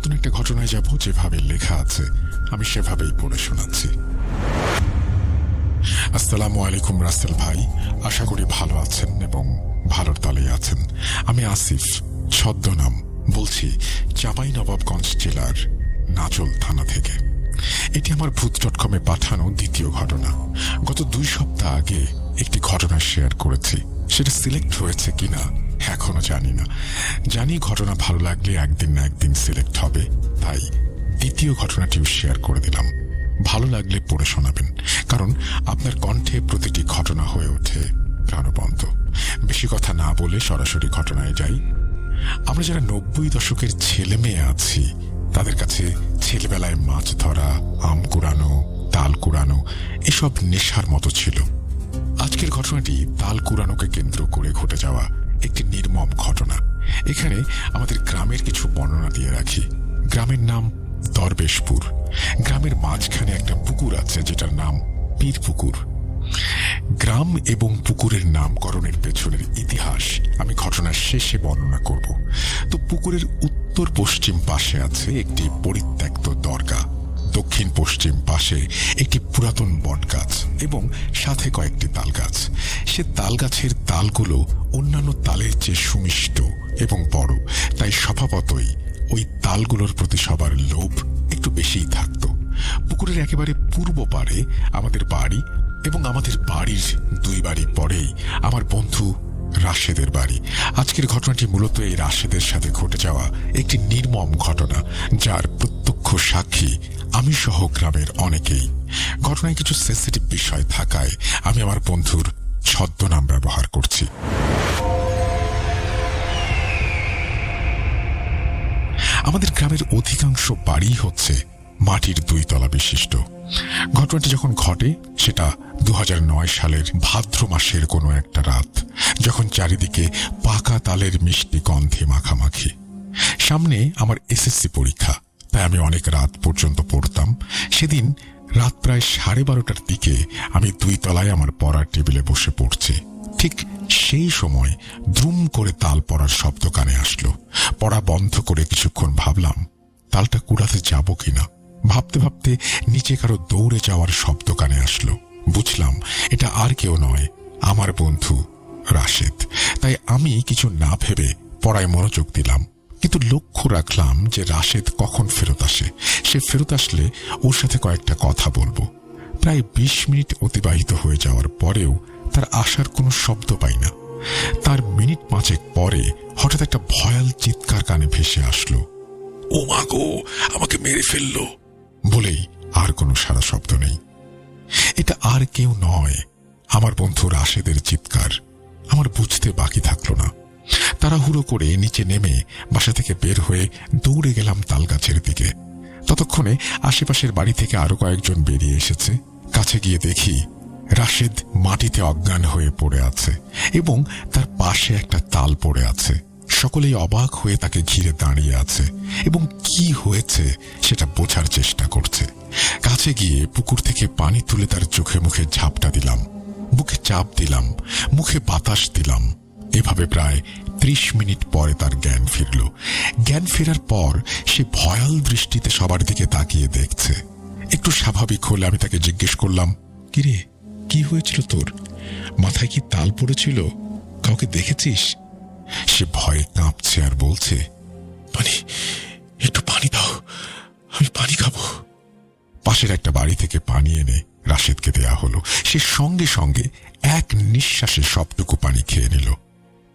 নতুন একটা ঘটনায় যাব, যেভাবে লেখা আছে আমি সেভাবেই পড়ে শোনাচ্ছি। আসসালামু আলাইকুম রাসেল ভাই, আশা করি ভালো আছেন এবং ভালোর তলেই আছেন। আমি আসিফ, ছদ্মনাম, বলছি চাঁপাইনবাবগঞ্জ জেলার নাচল থানা থেকে। এটি আমার ভূত.কমে পাঠানো দ্বিতীয় ঘটনা। গত 2 সপ্তাহ আগে একটি ঘটনা শেয়ার করেছি, সেটা সিলেক্ট হয়েছে কিনা এখনো জানি না। জানি ঘটনা ভালো লাগলে একদিন না একদিন সিলেক্ট হবে, তাই দ্বিতীয় ঘটনাটিও শেয়ার করে দিলাম। ভালো লাগলে পড়ে শোনাবেন, কারণ আপনার কণ্ঠে প্রতিটি ঘটনা হয়ে ওঠে প্রাণবন্ত। বেশি কথা না বলে সরাসরি ঘটনায় যাই। আমরা যারা 90 দশকের ছেলে মেয়ে আছি, তাদের কাছে ছেলেবেলায় মাছ ধরা, আম কুড়ানো, তাল কুড়ানো এসব নেশার মতো ছিল। আজকের ঘটনাটি তাল কুড়ানোকে কেন্দ্র করে ঘটে যাওয়া একটি নির্মম ঘটনা। এখানে আমাদের গ্রামের কিছু বর্ণনা দিয়ে রাখি। গ্রামের নাম দরবেশপুর। গ্রামের মাঝখানে একটা পুকুর আছে, যেটার নাম পীর পুকুর। গ্রাম এবং পুকুরের নামকরণের পেছনের ইতিহাস আমি ঘটনার শেষে বর্ণনা করব। তো পুকুরের উত্তর পশ্চিম পাশে আছে একটি পরিত্যক্ত দরগা, দক্ষিণ পশ্চিম পাশে একটি পুরাতন বটগাছ এবং সাথে কয়েকটি তাল গাছ। সে তাল গাছের তালগুলো অন্যান্য তালের চেয়ে সুমিষ্ট এবং বড়, তাই স্বভাবতই ওই তালগুলোর প্রতি সবার লোভ একটু বেশিই থাকত। পুকুরের একেবারে পূর্ব পারে আমাদের বাড়ি এবং আমাদের বাড়ির 2 বাড়ি পরেই আমার বন্ধু রাশেদের বাড়ি। আজকের ঘটনাটি মূলত এই রাশেদের সাথে ঘটে যাওয়া একটি নির্মম ঘটনা, যার প্রত্যক্ষ সাক্ষী আমি সহ গ্রামের অনেকেই। ঘটনায় কিছু সেন্সিটিভ বিষয় থাকায় আমি আমার বন্ধুর ছদ্মনাম ব্যবহার করছি। আমাদের গ্রামের অধিকাংশ বাড়ি হচ্ছে মাটির 2 তলা বিশিষ্ট। ঘটনাটি যখন ঘটে সেটা 2009 সালের ভাদ্র মাসের কোনো একটা রাত, যখন চারিদিকে পাকা তালের মিষ্টি গন্ধে মাখামাখি। সামনে আমার এসএসসি পরীক্ষা, তাই আমি অনেক রাত পর্যন্ত পড়তাম। সেদিন রাত প্রায় 12:30টার দিকে আমি 2 তলায় আমার পড়ার টেবিলে বসে পড়ছি। ঠিক সেই সময় দ্রুম করে তাল পড়ার শব্দ কানে আসলো। পড়া বন্ধ করে কিছুক্ষণ ভাবলাম তালটা কুড়াতে যাব কিনা। ভাবতে ভাবতে নিচে কারো দৌড়ে যাওয়ার শব্দ কানে আসলো। বুঝলাম এটা আর কেউ নয়, আমার বন্ধু রাশেদ। তাই আমি কিছু না ভেবে পড়ায় মনোযোগ দিলাম, কিন্তু লক্ষ্য রাখলাম যে রাশেদ কখন ফেরত আসে। সে ফেরত আসলে ওর সাথে কয়েকটা কথা বলবো। প্রায় 20 মিনিট অতিবাহিত হয়ে যাওয়ার পরেও তার আসার কোনো শব্দ পাই না। তার মিনিট 5 পরে হঠাৎ একটা ভয়াল চিৎকার কানে ভেসে আসলো, ও মা গো, আমাকে মেরে ফেললো বলেই আর কোনো সারা শব্দ নেই। এটা আর কেউ নয়, আমার বন্ধু রাশেদের চিৎকার। আমার বুঝতে বাকি থাকলো না। তাড়াহুড়ো করে নিচে নেমে বাসা থেকে বের হয়ে দৌড়ে গেলাম তালগাছের দিকে। ততক্ষণে আশেপাশের বাড়ি থেকে আরো কয়েকজন বেরিয়ে এসেছে। কাছে গিয়ে দেখি রাশেদ মাটিতে অজ্ঞান হয়ে পড়ে আছে এবং তার পাশে একটা তাল পড়ে আছে। সকলেই অবাক হয়ে তাকে ঘিরে দাঁড়িয়ে আছে এবং কি হয়েছে সেটা বোঝার চেষ্টা করছে। কাছে গিয়ে পুকুর থেকে পানি তুলে তার চোখে মুখে ঝাপটা দিলাম, বুকে চাপ দিলাম, মুখে বাতাস দিলাম। এভাবে প্রায় 30 মিনিট পরে তার জ্ঞান ফিরল। জ্ঞান ফেরার পর সে ভয়াল দৃষ্টিতে সবার দিকে তাকিয়ে দেখছে। একটু স্বাভাবিক হলে আমি তাকে জিজ্ঞেস করলাম, কিরে, কি হয়েছিল তোর? মাথায় কি তাল পড়েছিল? কাউকে দেখেছিস? সে ভয়ে কাঁপছে আর বলছে, পানি, একটু পানি দাও, আমি পানি খাবো। পাশের একটা বাড়ি থেকে পানি এনে রাশেদকে দেয়া হলো। সে সঙ্গে সঙ্গে এক নিঃশ্বাসে সবটুকু পানি খেয়ে নিল।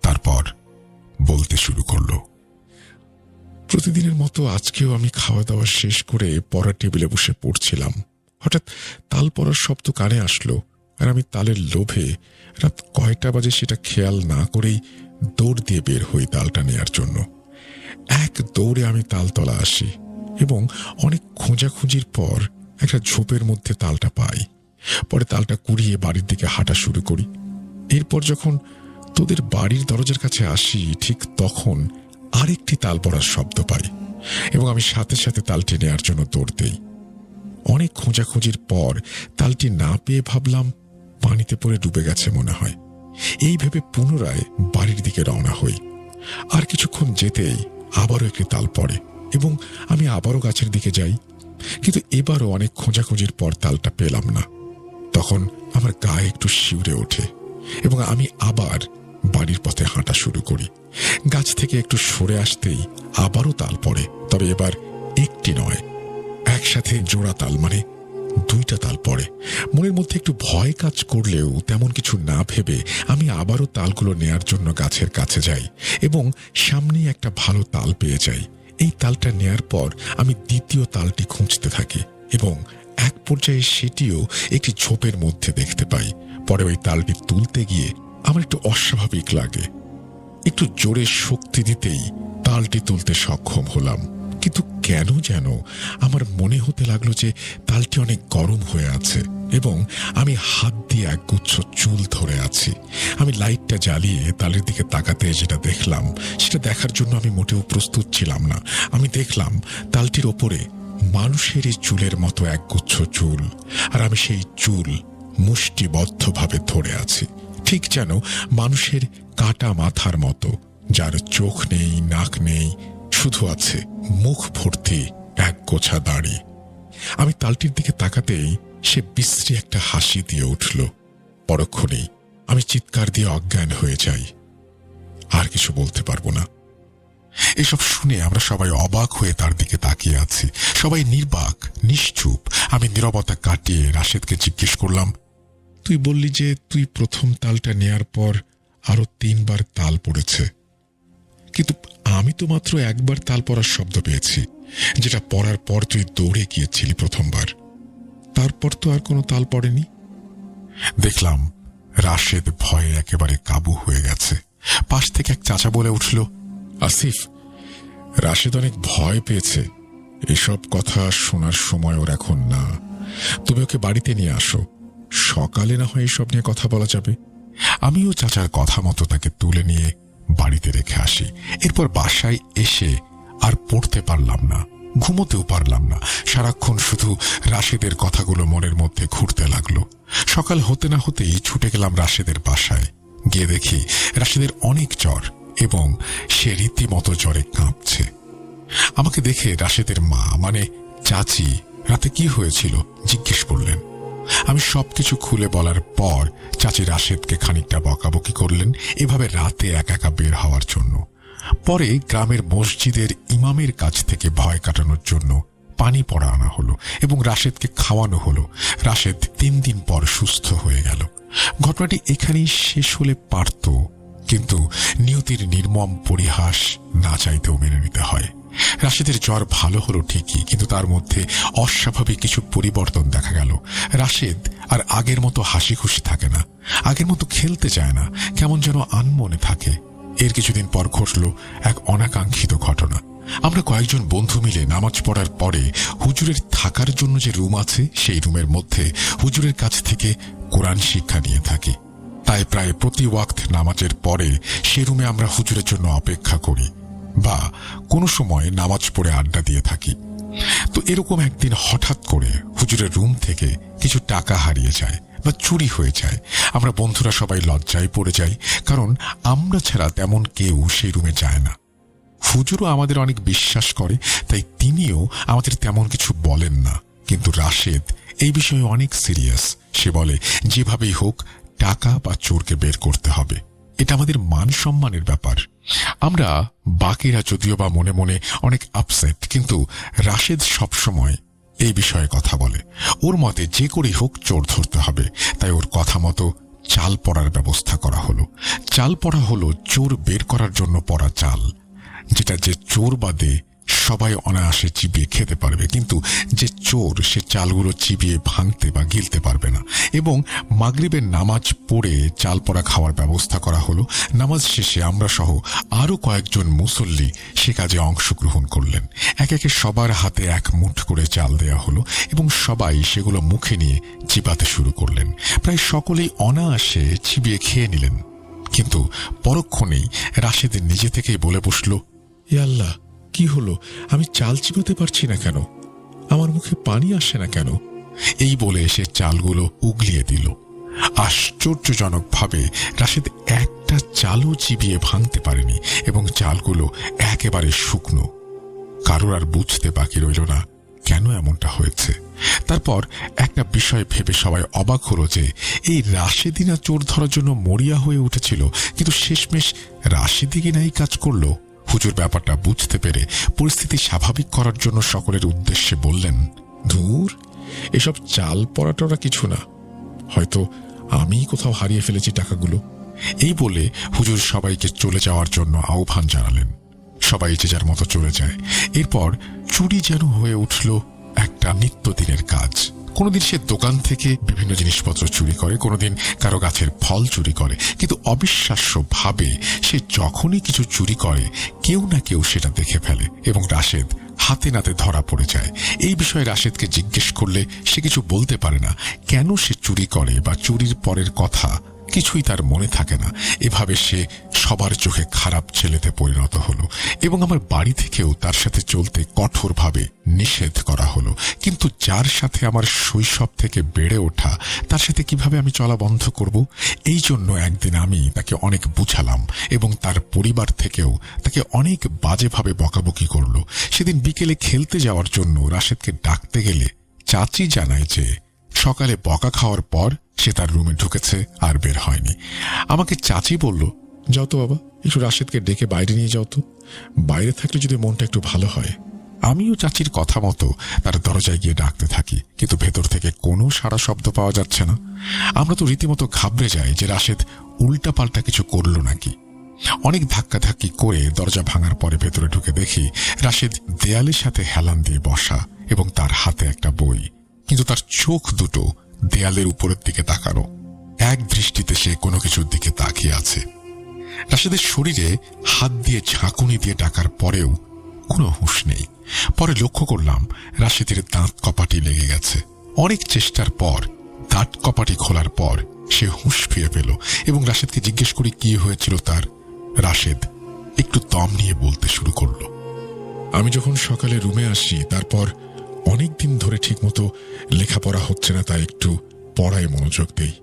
তারপর বলতে শুরু করলো, প্রতিদিনের মতো আজকেও আমি খাওয়া দাওয়া শেষ করে পড়ার টেবিলে বসে পড়ছিলাম। হঠাৎ তাল পড়ার শব্দ কানে আসলো আর আমি তালের লোভে রাত কয়টা বাজে সেটা খেয়াল না করেই দৌড় দিয়ে বের হই তালটা নেয়ার জন্য। এক দৌড়ে আমি তালতলা আসি এবং অনেক খোঁজাখুঁজির পর একটা ঝোপের মধ্যে তালটা পাই। পরে তালটা কুড়িয়ে বাড়ির দিকে হাঁটা শুরু করি। এরপর যখন তোদের বাড়ির দরজার কাছে আসি, ঠিক তখন আরেকটি তাল পড়ার শব্দ পাই এবং আমি সাথে সাথে তালটি নেয়ার জন্য দৌড় দেই। অনেক খোঁজাখুঁজির পর তালটি না পেয়ে ভাবলাম পানিতে পড়ে ডুবে গেছে মনে হয়। এই ভেবে পুনরায় বাড়ির দিকে রওনা হই। আর কিছুক্ষণ যেতেই আবারও একটি তাল পড়ে এবং আমি আবারও গাছের দিকে যাই, কিন্তু এবারও অনেক খোঁজাখুঁজির পর তালটা পেলাম না। তখন আমার গায়ে একটু শিউরে ওঠে এবং আমি আবার বাড়ির পথে হাঁটা শুরু করি। গাছ থেকে একটু সরে আসতেই আবারও তাল পড়ে, তবে এবার একটি নয়, একসাথে জোড়া তাল, মানে দুইটা তাল পড়ে। মনের মধ্যে একটু ভয় কাজ করলেও তেমন কিছু না ভেবে আমি আবারও তালগুলো নেয়ার জন্য গাছের কাছে যাই এবং সামনেই একটা ভালো তাল পেয়ে যাই। এই তালটা নেয়ার পর আমি দ্বিতীয় তালটি খুঁজতে থাকি এবং এক পর্যায়ে সেটিও একটি ঝোপের মধ্যে দেখতে পাই। পরে ওই তালটি তুলতে গিয়ে আমার একটু অস্বাভাবিক লাগে। একটু জোরে শক্তি দিতেই তালটি তুলতে সক্ষম হলাম, কিন্তু কেন যেন আমার মনে হতে লাগলো যে তালটি অনেক গরম হয়ে আছে এবং আমি হাত দিয়ে একগুচ্ছ চুল ধরে আছি। আমি লাইটটা জ্বালিয়ে তালের দিকে তাকাতে যেটা দেখলাম, সেটা দেখার জন্য আমি মোটেও প্রস্তুত ছিলাম না। আমি দেখলাম তালটির ওপরে মানুষের এই চুলের মতো একগুচ্ছ চুল, আর আমি সেই চুল মুষ্টিবদ্ধভাবে ধরে আছি, ঠিক যেন মানুষের কাটা মাথার মতো, যার চোখ নেই, নাক নেই, শুধু আছে মুখ ভর্তি এক গোছা দাড়ি। আমি তালটির দিকে তাকাতেই সে বিশ্রী একটা হাসি দিয়ে উঠল। পরক্ষণেই আমি চিৎকার দিয়ে অজ্ঞান হয়ে যাই। আর কিছু বলতে পারবো না। এসব শুনে আমরা সবাই অবাক হয়ে তার দিকে তাকিয়ে আছি, সবাই নির্বাক, নিশ্চুপ। আমি নীরবতা কাটিয়ে রাশেদকে জিজ্ঞেস করলাম, তুই বললি যে তুই প্রথম তালটা নেয়ার পর আরো 3 বার তাল পড়েছে, কিন্তু আমি তো মাত্র একবার তাল পড়ার শব্দ পেয়েছি, যেটা পড়ার পর তুই দৌড়ে গিয়েছিলি প্রথমবার। তারপর তো আর কোনো তাল পড়েনি। দেখলাম রাশেদ ভয়ে একেবারে কাবু হয়ে গেছে। পাশ থেকে এক চাচা বলে উঠল, আসিফ, রাশেদ অনেক ভয় পেয়েছে, এসব কথা শোনার সময় ওর এখন না। তুমি ওকে বাড়িতে নিয়ে আসো, সকালে না হয় এসব নিয়ে কথা বলা যাবে। আমিও চাচার কথা মতো তাকে তুলে নিয়ে বাড়িতে রেখে আসি। এরপর বাসায় এসে আর পড়তে পারলাম না, ঘুমোতেও পারলাম না। সারাক্ষণ শুধু রাশেদের কথাগুলো মনের মধ্যে ঘুরতে লাগলো। সকাল হতে না হতেই ছুটে গেলাম রাশেদের বাসায়। গিয়ে দেখি রাশেদের অনেক জ্বর এবং সে রীতিমতো জ্বরে কাঁপছে। আমাকে দেখে রাশেদের মা, মানে চাচি, রাতে কি হয়েছিল জিজ্ঞেস করলেন। আমি সবকিছু খুলে বলার পর চাচি রাশেদকে খানিকটা বকাবকি করলেন এভাবে রাতে একা একা বের হওয়ার জন্য। পরে গ্রামের মসজিদের ইমামের কাছ থেকে ভয় কাটানোর জন্য পানি পড়া আনা হলো এবং রাশেদকে খাওয়ানো হলো। রাশেদ 3 দিন পর সুস্থ হয়ে গেল। ঘটনাটি এখানেই শেষ হলে পারত, কিন্তু নিয়তির নির্মম পরিহাস না চাইতেও মেনে নিতে হয়। রাশেদের জ্বর ভালো হলো ঠিকই, কিন্তু তার মধ্যে অস্বাভাবিক কিছু পরিবর্তন দেখা গেল। রাশেদ আর আগের মতো হাসি খুশি থাকে না, আগের মতো খেলতে চায় না, কেমন যেন আনমনে থাকে। এর কিছুদিন পর ঘটল এক অনাকাঙ্ক্ষিত ঘটনা। আমরা কয়েকজন বন্ধু মিলে নামাজ পড়ার পরে হুজুরের থাকার জন্য যে রুম আছে, সেই রুমের মধ্যে হুজুরের কাছ থেকে কোরআন শিক্ষা নিয়ে থাকি। তাই প্রায় প্রতি ওয়াক্ত নামাজের পরে সে রুমে আমরা হুজুরের জন্য অপেক্ষা করি বা কোনো সময় নামাজ পড়ে আড্ডা দিয়ে থাকি। তো এরকম একদিন হঠাৎ করে হুজুরের রুম থেকে কিছু টাকা হারিয়ে যায় বা চুরি হয়ে যায়। আমরা বন্ধুরা সবাই লজ্জায় পড়ে যাই, কারণ আমরা ছাড়া তেমন কেউ সেই রুমে যায় না। হুজুরও আমাদের অনেক বিশ্বাস করে, তাই তিনিও আমাদের তেমন কিছু বলেন না। কিন্তু রাশেদ এই বিষয়ে অনেক সিরিয়াস। সে বলে, যেভাবেই হোক টাকা বা চোরকে বের করতে হবে, এটা আমাদের মান সম্মানের ব্যাপার। আমরা বাকিরা যদিও বা মনে মনে অনেক আপসেট, কিন্তু রাশেদ সবসময় এই বিষয়ে কথা বলে। ওর মতে যে করেই হোক চোর ধরতে হবে, তাই ওর কথা মতো চাল পড়ার ব্যবস্থা করা হলো। চাল পড়া হলো চোর বের করার জন্য পড়া চাল, যেটা যে চোর বাদে সবাই অনায়াসে চিবিয়ে খেতে পারবে, কিন্তু যে চোর সে চালগুলো চিবিয়ে ভাঙতে বা গিলতে পারবে না। এবং মাগরিবের নামাজ পড়ে চাল পড়া খাওয়ার ব্যবস্থা করা হলো। নামাজ শেষে আমরা সহ আরো কয়েকজন মুসল্লি সে কাজে অংশগ্রহণ করলেন। একে একে সবার হাতে এক মুঠ করে চাল দেয়া হলো এবং সবাই সেগুলো মুখে নিয়ে চিবাতে শুরু করলেন। প্রায় সকলেই অনায়াসে চিবিয়ে খেয়ে নিলেন, কিন্তু পরক্ষণেই রাশেদ নিজে থেকেই বলে বসল, এ আল্লাহ, কি হলো? আমি চাল চিবাতে পারছি না কেন? আমার মুখে পানি আসে না কেন? এই বলে সে চালগুলো উগলিয়ে দিল। আশ্চর্যজনকভাবে রাশেদ একটা চালও চিবিয়ে ভাঙতে পারেনি এবং চালগুলো একেবারে শুকনো। কারোর আর বুঝতে বাকি রইল না কেন এমনটা হয়েছে। তারপর একটা বিষয় ভেবে সবাই অবাক হলো যে এই রাশেদিনা চোর ধরার জন্য মরিয়া হয়ে উঠেছিল, কিন্তু শেষমেশ রাশেদি কিনা এই কাজ করলো। হুজুর ব্যাপারটা বুঝতে পেরে পরিস্থিতি স্বাভাবিক করার জন্য সকলের উদ্দেশ্যে বললেন, ধুর, এসব চাল পড়াটা কিছু না, হয়তো আমি কোথাও হারিয়ে ফেলেছি টাকাগুলো। এই বলে হুজুর সবাইকে চলে যাওয়ার জন্য আহ্বান জানালেন। সবাই যে যার মতো চলে যায়। এরপর চুরি যেন হয়ে উঠল একটা নিত্যদিনের কাজ। কোনোদিন সে দোকান থেকে বিভিন্ন জিনিসপত্র চুরি করে, কোনোদিন কারো গাছের ফল চুরি করে, কিন্তু অবিশ্বাস্য ভাবে সে যখনই কিছু চুরি করে কেউ না কেউ সেটা দেখে ফেলে এবং রাশেদ হাতে নাতে ধরা পড়ে যায়। এই বিষয়ে রাশেদকে জিজ্ঞেস করলে সে কিছু বলতে পারে না। কেন সে চুরি করে বা চুরির পরের কথা কিছুই তার মনে থাকে না। এভাবে সে সবার চোখে খারাপ ছেলেতে পরিণত হলো এবং আমার বাড়ি থেকেও তার সাথে চলতে কঠোরভাবে নিষেধ করা হলো। কিন্তু যার সাথে আমার শৈশব থেকে বেড়ে ওঠা, তার সাথে কিভাবে আমি চলা বন্ধ করব? এই জন্য একদিন আমি তাকে অনেক বুঝালাম এবং তার পরিবার থেকেও তাকে অনেক বাজেভাবে বকাবকি করলো। সেদিন বিকেলে খেলতে যাওয়ার জন্য রাশেদকে ডাকতে গেলে চাচি জানায় যে সকালে বকা খাওয়ার পর সে তার রুমে ঢুকেছে আর বের হয়নি। আমাকে চাচি বলল, যাও তো বাবা, একটু রাশেদকে ডেকে বাইরে নিয়ে যাও তো, বাইরে থাকলে যদি মনটা একটু ভালো হয়। আমিও চাচির কথা মতো তার দরজায় গিয়ে ডাকতে থাকি, কিন্তু ভেতর থেকে কোনো সাড়া শব্দ পাওয়া যাচ্ছে না। আমরা তো রীতিমতো ঘাবড়ে যাই যে রাশেদ উল্টাপাল্টা কিছু করলো নাকি। অনেক ধাক্কাধাক্কি করে দরজা ভাঙার পরে ভেতরে ঢুকে দেখি রাশেদ দেয়ালের সাথে হেলান দিয়ে বসা এবং তার হাতে একটা বই, কিন্তু তার চোখ দুটো দেয়ালের উপরের দিকে তাকানো। এক দৃষ্টিতে সে কোনো কিছুর দিকে তাকিয়ে আছে। রাশেদের শরীরে হাত দিয়ে ঝাঁকুনি দিয়ে ডাকার পরেও কোনো হুঁশ নেই। পরে লক্ষ্য করলাম রাশেদের দাঁত কপাটি লেগে গেছে। অনেক চেষ্টার পর দাঁত কপাটি খোলার পর সে হুঁশ ফিরে পেল এবং রাশেদকে জিজ্ঞেস করি কি হয়েছিল তার। রাশেদ একটু দম নিয়ে বলতে শুরু করলো, আমি যখন সকালে রুমে আসি তারপর অনেক দিন ধরে ঠিকমতো লেখাপড়া হচ্ছে না, তাই একটু পড়ায় মনোযোগ দেই।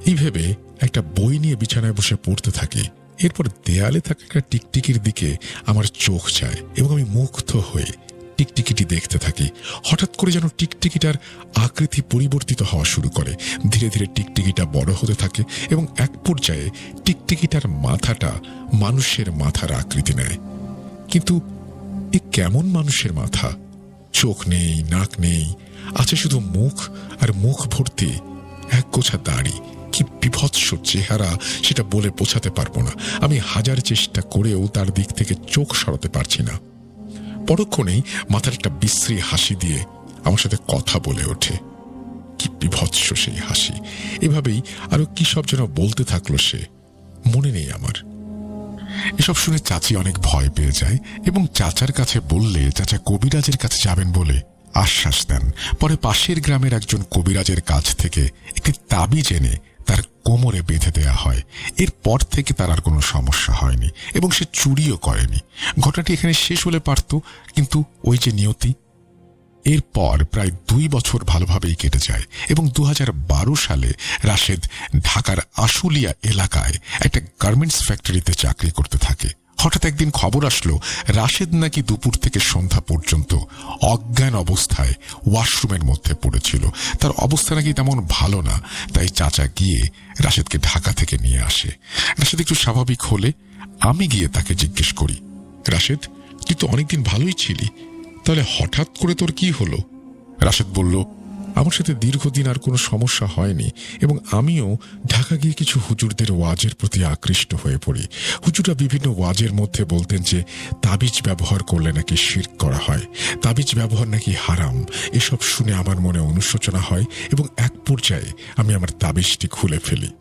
এই ভেবে একটা বই নিয়ে বিছানায় বসে পড়তে থাকি। এরপর দেয়ালে থাকা একটা টিকটিকির দিকে আমার চোখ যায় এবং আমি মুগ্ধ হয়ে টিকটিকিটি দেখতে থাকি। হঠাৎ করে যেন টিকটিকিটার আকৃতি পরিবর্তিত হওয়া শুরু করে। ধীরে ধীরে টিকটিকিটা বড় হতে থাকে এবং এক পর্যায়ে টিকটিকিটার মাথাটা মানুষের মাথার আকৃতি নেয়। কিন্তু এ কেমন মানুষের মাথা? চোখ নেই, নাক নেই, আছে শুধু মুখ, আর মুখ ভর্তি এক গোছা দাড়ি। কি বিভৎস চেহারা সেটা বলে বোঝাতে পারবো না। আমি হাজার চেষ্টা করেও তার দিক থেকে চোখ সরাতে পারছি না। পরক্ষণেই মাথার একটা বিশ্রী হাসি দিয়ে আমার সাথে কথা বলে ওঠে। কি বিভৎস সেই হাসি! এভাবেই আরো কি সব যেন বলতে থাকলো সে, মনে নেই আমার। এসব শুনে চাচি অনেক ভয় পেয়ে যায় এবং চাচার কাছে বললে চাচা কবিরাজের কাছে যাবেন বলে আশ্বাস দেন। পরে পাশের গ্রামের একজন কবিরাজের কাছ থেকে একটি তাবিজ এনে তার কোমরে বেঁধে দেয়া হয়। এরপর থেকে তার আর কোনো সমস্যা হয়নি এবং সে চুরিও করেনি। ঘটনাটি এখানে শেষ হলে পারত, কিন্তু ওই যে নিয়তি। এরপর প্রায় 2 বছর ভালোভাবেই কেটে যায় এবং 2012 সালে রাশেদ ঢাকার আশুলিয়া এলাকায় একটা গার্মেন্টস ফ্যাক্টরিতে চাকরি করতে থাকে। হঠাৎ একদিন খবর আসলো রাশেদ নাকি দুপুর থেকে সন্ধ্যা পর্যন্ত অজ্ঞান অবস্থায় ওয়াশরুমের মধ্যে পড়েছিল। তার অবস্থা নাকি তেমন ভালো না, তাই চাচা গিয়ে রাশেদকে ঢাকা থেকে নিয়ে আসে। রাশেদ একটু স্বাভাবিক হলে আমি গিয়ে তাকে জিজ্ঞেস করি, রাশেদ, তুই তো অনেকদিন ভালোই ছিলি, তাহলে হঠাৎ করে তোর কি হলো? রাশেদ বলল, আমার সাথে দীর্ঘদিন আর কোনো সমস্যা হয়নি এবং আমিও ঢাকা গিয়ে কিছু হুজুরদের ওয়াজের প্রতি আকৃষ্ট হয়ে পড়ি। হুজুররা বিভিন্ন ওয়াজের মধ্যে বলতেন যে তাবিজ ব্যবহার করলে নাকি শিরক করা হয়, তাবিজ ব্যবহার নাকি হারাম। এসব শুনে আমার মনে অনুশোচনা হয় এবং এক পর্যায়ে আমি আমার তাবিজটি খুলে ফেলি।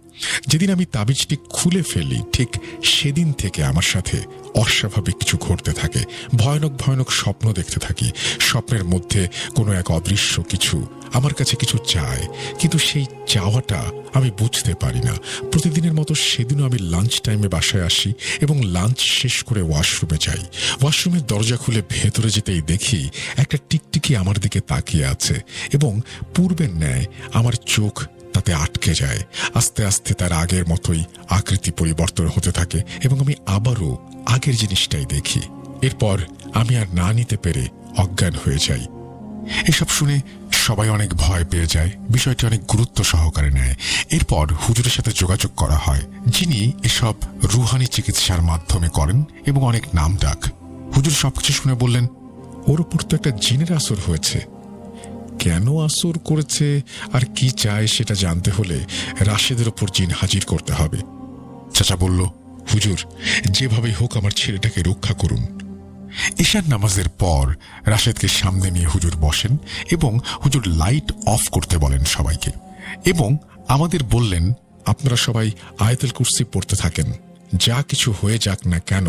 যেদিন আমি তাবিজটি খুলে ফেলি ঠিক সেদিন থেকে আমার সাথে অস্বাভাবিক কিছু ঘটতে থাকে। ভয়ানক ভয়ানক স্বপ্ন দেখতে থাকি। স্বপ্নের মধ্যে কোনো এক অদৃশ্য কিছু আমার কাছে কিছু চায়, কিন্তু সেই চাওয়াটা আমি বুঝতে পারি না। প্রতিদিনের মতো সেদিনও আমি লাঞ্চ টাইমে বাসায় আসি এবং লাঞ্চ শেষ করে ওয়াশরুমে যাই। ওয়াশরুমের দরজা খুলে ভেতরে যেতেই দেখি একটা টিকটিকি আমার দিকে তাকিয়ে আছে এবং পূর্বের ন্যায় আমার চোখ তাতে আটকে যায়। আস্তে আস্তে তার আগের মতোই আকৃতি পরিবর্তন হতে থাকে এবং আমি আবারও আগের জিনিসটাই দেখি। এরপর আমি আর না নিতে পেরে অজ্ঞান হয়ে যাই। এসব শুনে সবাই অনেক ভয় পেয়ে যায়, বিষয়টি অনেক গুরুত্ব সহকারে নেয়। এরপর হুজুরের সাথে যোগাযোগ করা হয়, যিনি এসব রুহানি চিকিৎসার মাধ্যমে করেন এবং অনেক নাম ডাক। হুজুর সবকিছু শুনে বললেন, ওর উপর তো একটা জিনের আসর হয়েছে। কেন আসর করেছে আর কি চায় সেটা জানতে হলে রাশেদের ওপর জিন হাজির করতে হবে। চাচা বলল, হুজুর যেভাবেই হোক আমার ছেলেটাকে রক্ষা করুন। ঈশার নামাজের পর রাশেদকে সামনে নিয়ে হুজুর বসেন এবং হুজুর লাইট অফ করতে বলেন সবাইকে, এবং আমাদের বললেন, আপনারা সবাই আয়াতুল কুরসি পড়তে থাকেন, যা কিছু হয়ে যাক না কেন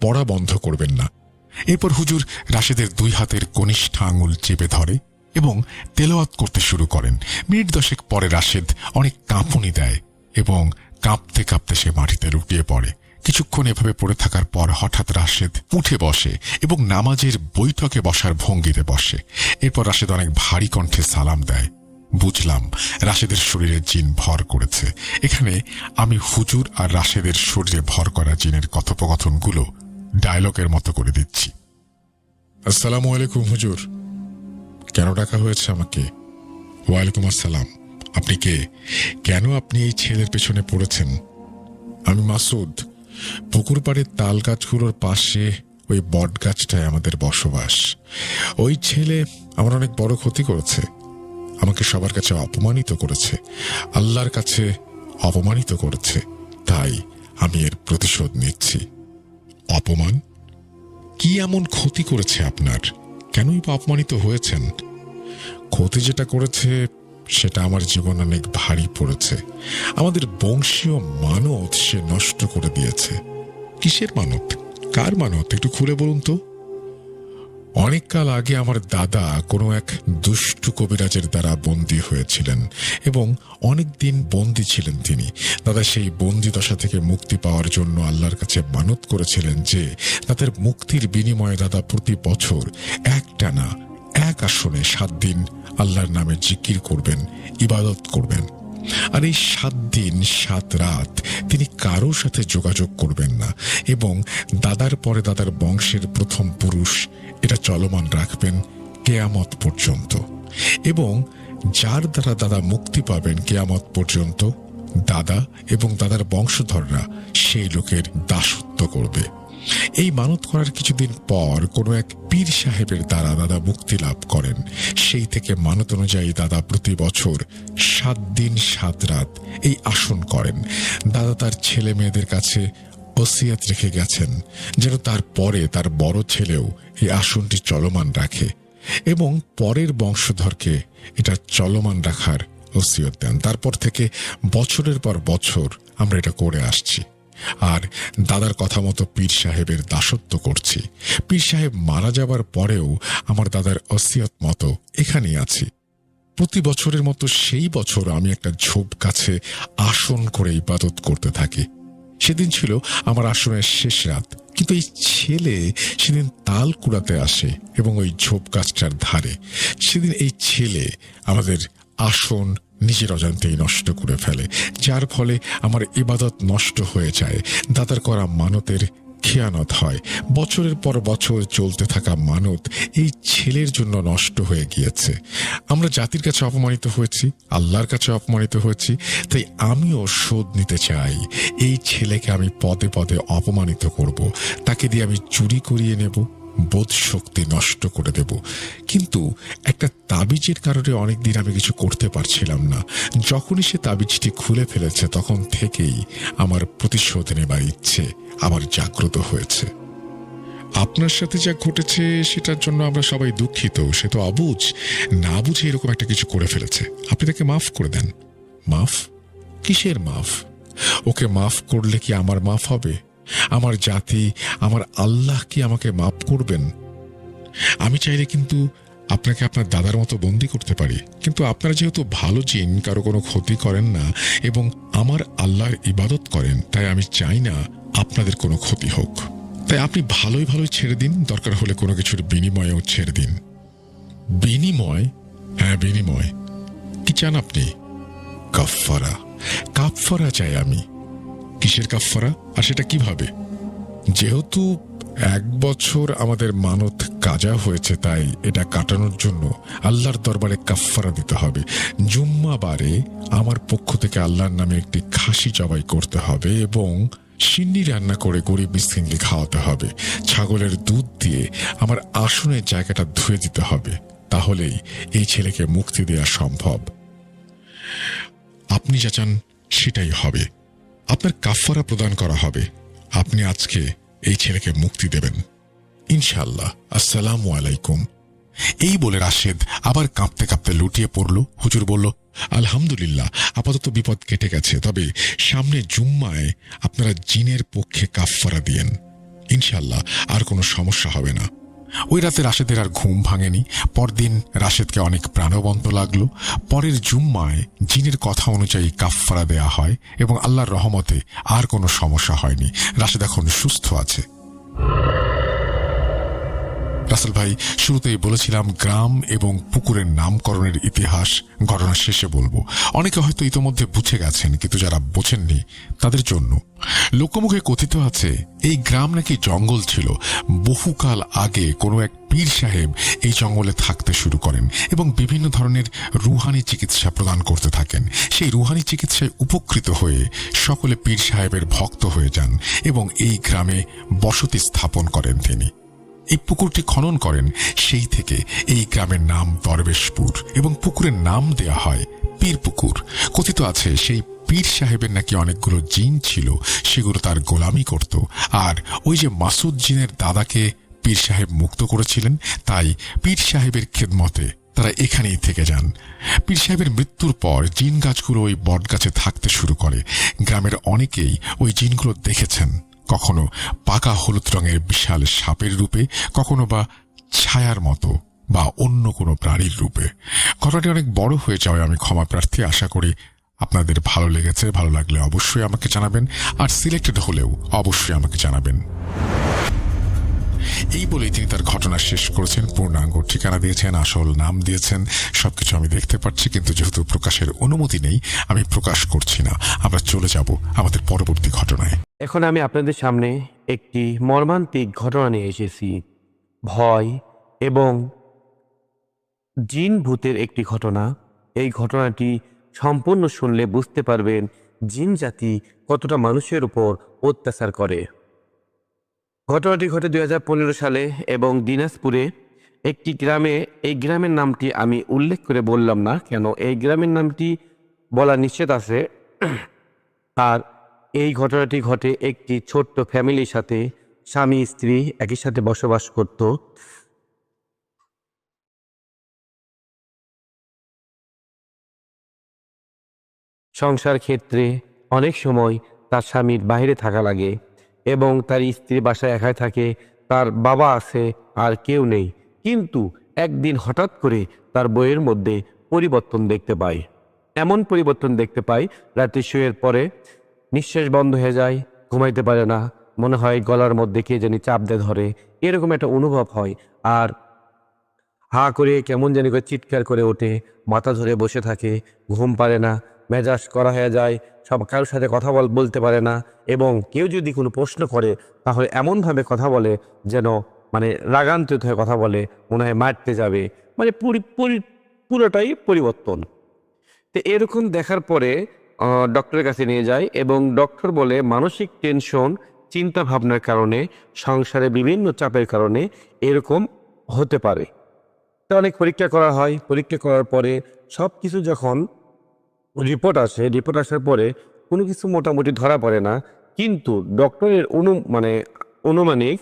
পড়া বন্ধ করবেন না। এরপর হুজুর রাশেদের 2 হাতের কনিষ্ঠ আঙুল চেপে ধরে এবং তেলাওয়াত করতে শুরু করেন। মিনিট 10 পরে রাশেদ অনেক কাঁপুনি দেয় এবং কাঁপতে কাঁপতে সে মাটিতে লুটিয়ে পড়ে। কিছুক্ষণ এভাবে পড়ে থাকার পর হঠাৎ রাশেদ উঠে বসে এবং নামাজের বৈঠকে বসার ভঙ্গিতে বসে। এরপর রাশেদ অনেক ভারী কণ্ঠে সালাম দেয়। বুঝলাম রাশেদের শরীরে জিন ভর করেছে। এখানে আমি হুজুর আর রাশেদের শরীরে ভর করা জিনের কথোপকথনগুলো ডায়লগের মতো করে দিচ্ছি। আসসালামু আলাইকুম হুজুর, কেন ডাকা হয়েছে আমাকে? ওয়ালাইকুম আসসালাম। আপনি কে? কেন আপনি এই ছেলের পেছনে পড়েছেন? আমি মাসুদ। পুকুর পাড়ের তাল গাছগুলোর পাশে ওই বট গাছটায় আমাদের বসবাস। ওই ছেলে আমার অনেক বড় ক্ষতি করেছে, আমাকে সবার কাছে অপমানিত করেছে, আল্লাহর কাছে অপমানিত করেছে, তাই আমি এর প্রতিশোধ নিচ্ছি। অপমান? কি এমন ক্ষতি করেছে আপনার? কেনই বা অপমানিত হয়েছেন? ক্ষতি যেটা করেছে সেটা আমার জীবন অনেক ভারী পড়েছে। আমাদের বংশীয় মানত সে নষ্ট করে দিয়েছে। কিসের মানত? কার মানত? একটু খুলে বলুন তো। অনেক কাল আগে আমার দাদা কোনো এক দুষ্টু কবিরাজের দ্বারা বন্দী হয়েছিলেন এবং অনেক দিন বন্দী ছিলেন তিনি। দাদা সেই বন্দী দশা থেকে মুক্তি পাওয়ার জন্য আল্লাহর কাছে মানত করেছিলেন যে তাদের মুক্তির বিনিময়ে দাদা প্রতি বছর একটানা এক আসনে 7 দিন আল্লাহর নামে জিকির করবেন, ইবাদত করবেন। আর এই 7 দিন 7 রাত তিনি কারোর সাথে যোগাযোগ করবেন না এবং দাদার পরে দাদার বংশের প্রথম পুরুষ এটা চলমান রাখবেন কেয়ামত পর্যন্ত, এবং যার দ্বারা দাদা মুক্তি পাবেন কেয়ামত পর্যন্ত দাদা এবং দাদার বংশধররা সেই লোকের দাসত্ব করবে। এই মানত করার কিছুদিন পর কোনো এক পীর সাহেবের দ্বারা দাদা মুক্তি লাভ করেন। সেই থেকে মানত অনুযায়ী দাদা প্রতি বছর 7 দিন 7 রাত এই আসন করেন। দাদা তার ছেলে মেয়েদের কাছে ওসিয়াত রেখে গেছেন যেন তার পরে তার বড় ছেলেও এই আসনটি চলমান রাখে এবং পরের বংশধরকে এটা চলমান রাখার ওসিয়ত দেন। তারপর থেকে বছরের পর বছর আমরা এটা করে আসছি আর দাদার কথা মতো পীর সাহেবের দাসত্ব করছি। পীর সাহেব মারা যাবার পরেও আমার দাদার ওসিয়ত মতো এখানেই আছি। প্রতি বছরের মতো সেই বছর আমি একটা ঝোপ গাছে আসন করে ইবাদত করতে থাকি। সেদিন ছিল আমার আসনের শেষ রাত, কিন্তু এই ছেলে সেদিন তাল কুড়াতে আসে এবং ওই ঝোপ গাছটার ধারে। সেদিন এই ছেলে আমাদের আসন নিজের অজান্তেই নষ্ট করে ফেলে, যার ফলে আমার ইবাদত নষ্ট হয়ে যায়। দাদার করা মানতের খেয়ানত হয়। বছরের পর বছর চলতে থাকা মানত এই ছেলের জন্য নষ্ট হয়ে গিয়েছে। আমরা জাতির কাছে অপমানিত হয়েছি, আল্লাহর কাছে অপমানিত হয়েছি, তাই আমিও শোধ নিতে চাই। এই ছেলেকে আমি পদে পদে অপমানিত করব, তাকে দিয়ে আমি চুরি করিয়ে নেব, বোধ শক্তি নষ্ট করে দেব। কিন্তু একটা তাবিজের কারণে অনেকদিন আমি কিছু করতে পারছিলাম না। যখনই সে তাবিজটি খুলে ফেলেছে তখন থেকেই আমার প্রতিশোধ নেবার ইচ্ছে আবার জাগ্রত হয়েছে। আপনার সাথে যা ঘটেছে সেটার জন্য আমরা সবাই দুঃখিত। সে তো অবুঝ, না বুঝে এরকম একটা কিছু করে ফেলেছে। আপনি তাকে মাফ করে দেন। মাফ? কিসের মাফ? ওকে মাফ করলে কি আমার মাফ হবে? আমার জাতি, আমার আল্লাহ কি আমাকে মাফ করবেন? আমি চাইলে কিন্তু আপনাকে আপনার দাদার মতো বন্দি করতে পারি, কিন্তু আপনারা যেহেতু ভালো জিন, কারো কোনো ক্ষতি করেন না এবং আমার আল্লাহর ইবাদত করেন, তাই আমি চাই না আপনাদের কোনো ক্ষতি হোক। তাই আপনি ভালোই ভালোই ছেড়ে দিন, দরকার হলে কোনো কিছুর বিনিময়েও ছেড়ে দিন। বিনিময়? হ্যাঁ বিনিময়। কি চান আপনি? কাফফারা। কাফফারা চাই আমি। কিসের কাফফারা? আর সেটা কিভাবে? যেহেতু 1 বছর আমাদের মানত কাজা হয়েছে, তাই এটা কাটানোর জন্য আল্লাহর দরবারে কাফফারা দিতে হবে। জুম্মাবারে আমার পক্ষ থেকে আল্লাহর নামে একটি খাসি জবাই করতে হবে এবং সিন্নি রান্না করে গরিব মিসকিনকে খাওয়াতে হবে। ছাগলের দুধ দিয়ে আমার আসনের জায়গাটা ধুয়ে দিতে হবে, তাহলেই এই ছেলেকে মুক্তি দেওয়া সম্ভব। আপনি যা চান সেটাই হবে। আপনার কাফফারা প্রদান করা হবে। আপনি আজকে এই ছেলেকে মুক্তি দেবেন ইনশাআল্লাহ। আসসালামু আলাইকুম। এই বলে রাশেদ আবার কাঁপতে কাঁপতে লুটিয়ে পড়ল। হুজুর বলল, আলহামদুলিল্লাহ, আপাতত বিপদ কেটে গেছে, তবে সামনে জুম্মায় আপনারা জিনের পক্ষে কাফফারা দিয়েন, ইনশাআল্লাহ আর কোনো সমস্যা হবে না। ওই রাতে রাশেদের আর ঘুম ভাঙেনি। পরদিন রাশেদকে অনেক প্রাণবন্ত লাগলো। পরের জুম্মায় জিনের কথা অনুযায়ী কাফফারা দেয়া হয় এবং আল্লাহর রহমতে আর কোনো সমস্যা হয়নি। রাশেদ এখন সুস্থ আছে। রাসেল ভাই, শুরুতেই বলেছিলাম গ্রাম এবং পুকুরের নামকরণের ইতিহাস ঘটনা শেষে বলবো। অনেকে হয়তো ইতোমধ্যে বুঝে গেছেন, কিন্তু যারা বোঝেননি তাদের জন্য। লোকমুখে কথিত আছে এই গ্রাম নাকি জঙ্গল ছিল। বহুকাল আগে কোনো এক পীর সাহেব এই জঙ্গলে থাকতে শুরু করেন এবং বিভিন্ন ধরনের রুহানি চিকিৎসা প্রদান করতে থাকেন। সেই রুহানি চিকিৎসায় উপকৃত হয়ে সকলে পীর সাহেবের ভক্ত হয়ে যান এবং এই গ্রামে বসতি স্থাপন করেন তিনি। এই পুকুরটি খনন করেন, সেই থেকে এই গ্রামের নাম দরবেশপুর এবং পুকুরের নাম দেয়া হয় পীর পুকুর। কথিত আছে সেই পীর সাহেবের নাকি অনেকগুলো জিন ছিল, সেগুলো তার গোলামি করত। আর ওই যে মাসুদ জিনের দাদাকে পীর সাহেব মুক্ত করেছিলেন, তাই পীর সাহেবের খেদমতে তারা এখানেই থেকে যান। পীর সাহেবের মৃত্যুর পর জিন গাছগুলো ওই বট গাছে থাকতে শুরু করে। গ্রামের অনেকেই ওই জিনগুলো দেখেছেন, কখনো পাকা হলুদ রঙের বিশাল সাপের রূপে, কখনো বা ছায়ার মতো বা অন্য কোনো প্রাণীর রূপে। ঘটনাটি অনেক বড় হয়ে যাওয়ায় আমি ক্ষমা প্রার্থী। আশা করি আপনাদের ভালো লেগেছে। ভালো লাগলে অবশ্যই আমাকে জানাবেন, আর সিলেক্টেড হলেও অবশ্যই আমাকে জানাবেন। এই বলেই তিনি তার ঘটনা শেষ করেছেন। পূর্ণাঙ্গ ঠিকানা দিয়েছেন, আসল নাম দিয়েছেন, সবকিছু আমি দেখতে পাচ্ছি, কিন্তু যেহেতু প্রকাশের অনুমতি নেই আমি প্রকাশ করছি না। আমরা চলে যাব আমাদের পরবর্তী ঘটনায়। এখন আমি আপনাদের সামনে একটি মর্মান্তিক ঘটনা নিয়ে এসেছি। ভয় এবং জিন ভূতের একটি ঘটনা। এই ঘটনাটি সম্পূর্ণ শুনলে বুঝতে পারবেন জিন জাতি কতটা মানুষের উপর অত্যাচার করে। ঘটনাটি ঘটে 2015 সালে এবং দিনাজপুরে একটি গ্রামে। এই গ্রামের নামটি আমি উল্লেখ করে বললাম না, কেন এই গ্রামের নামটি বলা নিষেধ আছে। আর এই ঘটনাটি ঘটে একটি ছোট্ট ফ্যামিলির সাথে। স্বামী স্ত্রী একই সাথে বসবাস করত। সংসার ক্ষেত্রে অনেক সময় তার স্বামীর বাইরে থাকা লাগে এবং তার স্ত্রী বাসায় একাই থাকে। তার বাবা আছে আর কেউ নেই, কিন্তু একদিন হঠাৎ করে তার বইয়ের মধ্যে পরিবর্তন দেখতে পায়। এমন পরিবর্তন দেখতে পায়, রাতে শুয়ের পরে নিঃশ্বাস বন্ধ হয়ে যায়, ঘুমাইতে পারে না, মনে হয় গলার মধ্যে কে জানি চাপ দিয়ে ধরে, এরকম একটা অনুভব হয়। আর হা করে কেমন জানি করে চিৎকার করে ওঠে, মাথা ধরে বসে থাকে, ঘুম পারে না, মেজাজ করা হয়ে যায়, সব কারোর সাথে কথা বলতে পারে না। এবং কেউ যদি কোনো প্রশ্ন করে তাহলে এমনভাবে কথা বলে যেন রাগান্বিত হয়ে কথা বলে, মনে হয় মারতে যাবে। পুরোটাই পরিবর্তন। তো এরকম দেখার পরে ডক্টরের কাছে নিয়ে যায় এবং ডক্টর বলে মানসিক টেনশন, চিন্তা ভাবনার কারণে, সংসারে বিভিন্ন চাপের কারণে এরকম হতে পারে। তো অনেক পরীক্ষা করা হয়। পরীক্ষা করার পরে সব কিছু যখন রিপোর্ট আসার পরে কোনো কিছু মোটামুটি ধরা পড়ে না, কিন্তু ডক্টরের অনুমানিক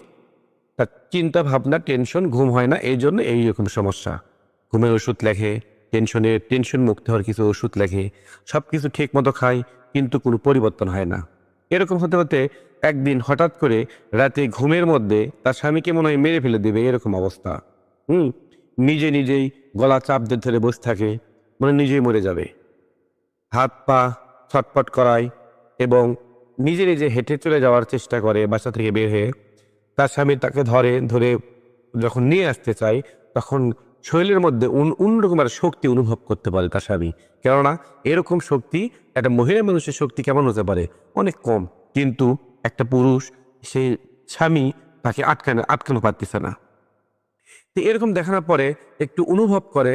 তার চিন্তা ভাবনা, টেনশন, ঘুম হয় না, এই জন্য এইরকম সমস্যা। ঘুমের ওষুধ লেখে, টেনশন মুক্ত হওয়ার কিছু ওষুধ লেখে, সব কিছু ঠিক মতো খায়, কিন্তু কোনো পরিবর্তন হয় না। এরকম হতে হতে একদিন হঠাৎ করে রাতে ঘুমের মধ্যে তার স্বামীকে মনে হয় মেরে ফেলে দেবে, এরকম অবস্থা। নিজেই গলা চাপ দিয়ে ধরে বসে থাকে, নিজেই মরে যাবে। হাত পা ছটফট করায় এবং নিজে হেঁটে চলে যাওয়ার চেষ্টা করে বাসা থেকে বের হয়ে। তার স্বামী তাকে ধরে যখন নিয়ে আসতে চায়, তখন শরীরের মধ্যে অন্যরকম একটা শক্তি অনুভব করতে পারে তার স্বামী। কেননা এরকম শক্তি একটা মহিলা মানুষের শক্তি কেমন হতে পারে, অনেক কম। কিন্তু একটা পুরুষ, সেই স্বামী তাকে আটকানো পারতেছে না। তো এরকম দেখানোর পরে একটু অনুভব করে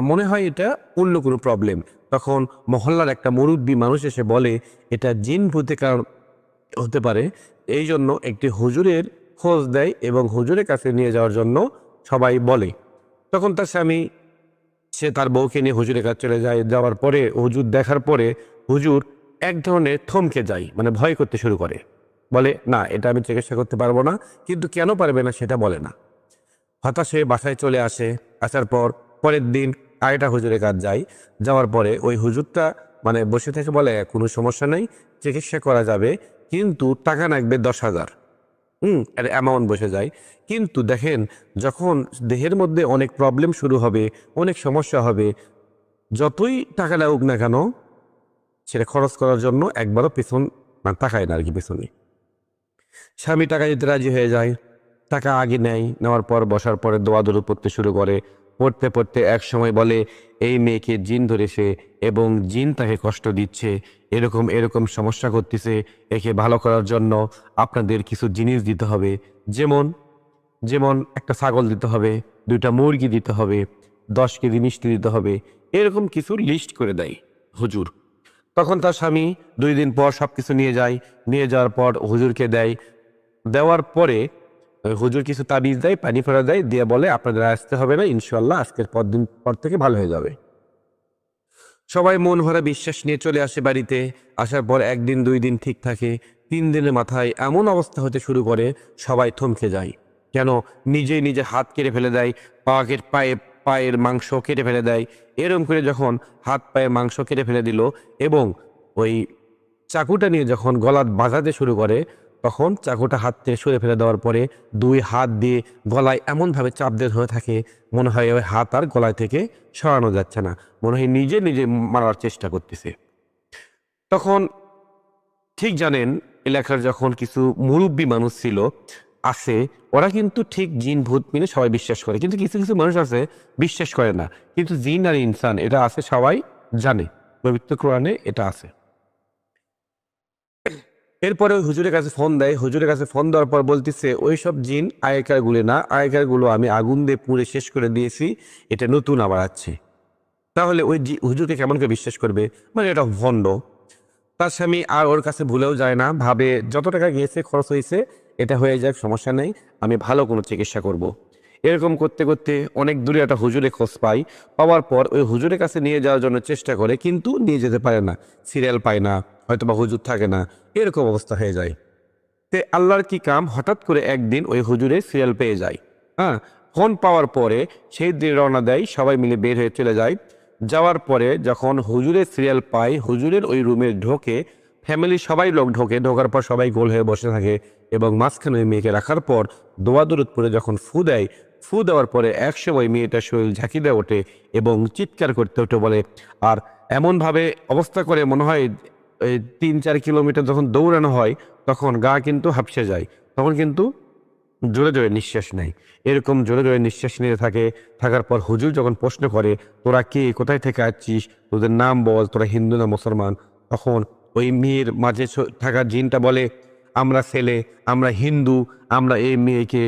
মনে হয় এটা অন্য কোনো প্রবলেম। তখন মহল্লার একটা মুরব্বী মানুষ এসে বলে এটা জিন ভূতে কারণ হতে পারে। এই জন্য একটি হুজুরের খোঁজ দেয় এবং হুজুরের কাছে নিয়ে যাওয়ার জন্য সবাই বলে। তখন তার স্বামী সে তার বউকে নিয়ে হুজুরের কাছে চলে যায়। যাওয়ার পরে হুজুর দেখার পরে হুজুর এক ধরনের থমকে যায়, মানে ভয় করতে শুরু করে। বলে না, এটা আমি চিকিৎসা করতে পারবো না। কিন্তু কেন পারবে না সেটা বলে না। হতাশ হয়ে বাসায় চলে আসে। আসার পর পরের দিন আরেকটা হুজুরের কাছে যায়। যাওয়ার পরে ওই হুজুরটা মানে বসে থেকে বলে কোনো সমস্যা নেই, চিকিৎসা করা যাবে, কিন্তু টাকা লাগবে 10,000। এর অ্যামাউন্ট বসে যায়। কিন্তু দেখেন, যখন দেহের মধ্যে অনেক প্রবলেম শুরু হবে, অনেক সমস্যা হবে, যতই টাকা লাগুক না কেন সেটা খরচ করার জন্য একবারও পেছন মানে তাকায় না আর কি পেছনে। স্বামী টাকা দিতে রাজি হয়ে যায়। টাকা আগে নেয়, নেওয়ার পর বসার পরে দোয়া দরুদ পড়তে শুরু করে। পড়তে পড়তে এক সময় বলে এই মেয়েকে জিন ধরেছে এবং জিন তাকে কষ্ট দিচ্ছে, এরকম এরকম সমস্যা করতেছে। একে ভালো করার জন্য আপনাদের কিছু জিনিস দিতে হবে, যেমন যেমন একটা ছাগল দিতে হবে, 2টা মুরগি দিতে হবে, 10 কেজি মিষ্টি দিতে হবে, এরকম কিছু লিস্ট করে দেয় হুজুর। তখন তার স্বামী 2 দিন পর সবকিছু নিয়ে যায়। নিয়ে যাওয়ার পর হুজুরকে দেয়। দেওয়ার পরে হুজুর কিছু তাবিজ দেয়, পানি ফেরা দেয়, দিয়ে বলে আপনাদের আসতে হবে না, ইনশাল্লাহ আজকের পর থেকে ভালো হয়ে যাবে। সবাই মন ভরা বিশ্বাস নিয়ে চলে আসে বাড়িতে। আসার পর 1 দিন 2 দিন ঠিক থাকে। 3 দিনের মাথায় এমন অবস্থা হতে শুরু করে সবাই থমকে যায়। কেন? নিজেই নিজে হাত কেটে ফেলে দেয়, পায়ের মাংস কেটে ফেলে দেয়। এরম করে যখন হাত পায়ের মাংস কেটে ফেলে দিল এবং ওই চাকুটা নিয়ে যখন গলা বাজাতে শুরু করে, তখন চাকুটা হাত থেকে সরে ফেলে দেওয়ার পরে 2 হাত দিয়ে গলায় এমনভাবে চাপ দিয়ে ধরে থাকে, মনে হয় ওই হাত আর গলায় থেকে সরানো যাচ্ছে না, মনে হয় নিজে নিজে মারার চেষ্টা করতেছে। তখন ঠিক জানেন, এলাকার যখন কিছু মুরব্বী মানুষ ছিল আছে, ওরা কিন্তু ঠিক জিন ভূত মিলে সবাই বিশ্বাস করে, কিন্তু কিছু কিছু মানুষ আছে বিশ্বাস করে না। কিন্তু জিন আর ইনসান এটা আছে, সবাই জানে, পবিত্র কোরআনে এটা আছে। এরপরে ওই হুজুরের কাছে ফোন দেয়। হুজুরের কাছে ফোন দেওয়ার পর বলতেছে ওই সব জিন আগেকার গুলো না, আগেকার গুলো আমি আগুন দিয়ে পুড়ে শেষ করে দিয়েছি, এটা নতুন আবার আছে। তাহলে ওই হুজুরকে কেমন করে বিশ্বাস করবে? মানে এটা ভণ্ড। তার স্বামী আর ওর কাছে ভুলেও যায় না, ভাবে যত টাকা গিয়েছে খরচ হয়েছে, এটা হয়ে যাক, সমস্যা নেই, আমি ভালো কোনো চিকিৎসা করব। এরকম করতে করতে অনেক দূরে একটা হুজুরে খোঁজ পায়। পাওয়ার পর ওই হুজুরের কাছে নিয়ে যাওয়ার জন্য চেষ্টা করে, কিন্তু নিয়ে যেতে পারে না, সিরিয়াল পায় না, হয়তো বা হুজুর থাকে না, এরকম অবস্থা হয়ে যায়। তে আল্লাহর কি কাম, হঠাৎ করে একদিন ওই হুজুরের সিরিয়াল পেয়ে যায়। হ্যাঁ, ফোন পাওয়ার পরে সেই দিন রওনা দেয়, সবাই মিলে বের হয়ে চলে যায়। যাওয়ার পরে যখন হুজুরের সিরিয়াল পায়, হুজুরের ওই রুমে ঢোকে, ফ্যামিলির সবাই লোক ঢোকে। ঢোকার পর সবাই গোল হয়ে বসে থাকে এবং মাঝখানে ওই মেয়েকে রাখার পর দোয়া দরুদ পরে যখন ফু দেয়, ফু দেওয়ার পরে একসময় মেয়েটার শরীর ঝাঁকি দিয়ে ওঠে এবং চিৎকার করতে ওঠে বলে। আর এমনভাবে অবস্থা করে মনে হয় এই 3-4 কিলোমিটার যখন দৌড়ানো হয় তখন গা কিন্তু হাঁপসে যায়, তখন কিন্তু জোরে জোরে নিঃশ্বাস নেয়। এরকম জোরে জোরে নিঃশ্বাস নিতে থাকে। থাকার পর হুজুর যখন প্রশ্ন করে তোরা কে, কোথায় থেকে আসছিস, তোদের নাম বল, তোরা হিন্দু না মুসলমান, তখন ওই মেয়ের মাঝে থাকা জিনটা বলে আমরা ছেলে, আমরা হিন্দু, আমরা এই মেয়েকে